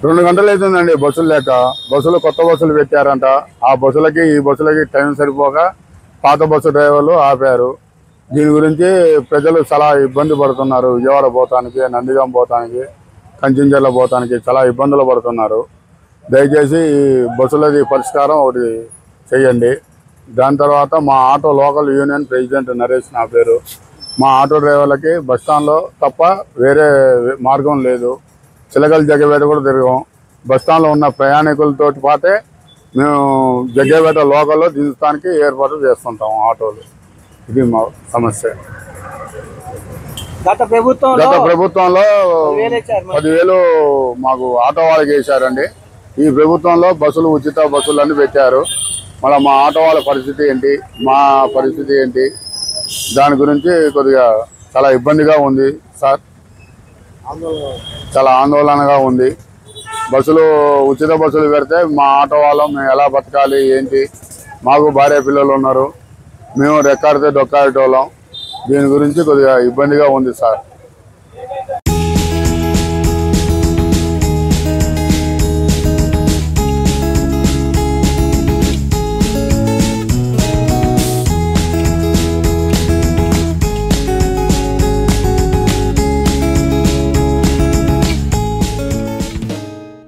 రెండు గంటలు అవుతుందండి బస్సులు లేక. బస్సులు కొత్త బస్సులు పెట్టారంట. ఆ బస్సులకి ఈ బస్సులకి టైం సరిపోక పాత బస్సు డ్రైవర్లు ఆపారు. దీని గురించి ప్రజలు చాలా ఇబ్బంది పడుతున్నారు. విజయవాడ పోతానికి, నందిగాం పోతానికి, కంచించర్ల పోతానికి చాలా ఇబ్బందులు పడుతున్నారు. దయచేసి ఈ బస్సులది పరిష్కారం ఒకటి చేయండి. దాని తర్వాత మా auto local union president Naresh నా పేరు. మా ఆటో డ్రైవర్లకి బస్టాండ్లో తప్ప వేరే మార్గం లేదు. చిలకల జగ్గపేట కూడా తిరిగాం. బస్టాండ్లో ఉన్న ప్రయాణికులతో పాటే మేము జగ్గపేట లోకల్లో దించడానికి ఏర్పాటు చేస్తుంటాం ఆటోలు. ఇది మా సమస్య. గత ప్రభుత్వంలో 10,000 మాకు ఆటో వాళ్ళకి వేశారండి. ఈ ప్రభుత్వంలో బస్సులు ఉచిత బస్సులన్నీ పెట్టారు. మళ్ళీ మా ఆటో వాళ్ళ పరిస్థితి ఏంటి, మా పరిస్థితి ఏంటి, దాని గురించి కొద్దిగా చాలా ఇబ్బందిగా ఉంది సార్. చాలా ఆందోళనగా ఉంది. బస్సులు ఉచిత బస్సులు పెడితే మా ఆటో వాళ్ళం మేము ఎలా బతకాలి ఏంటి, మాకు భార్య పిల్లలు ఉన్నారు, మేము రెక్కాడితే డొక్కాడేటోళ్ళం. దీని గురించి కొద్దిగా ఇబ్బందిగా ఉంది సార్.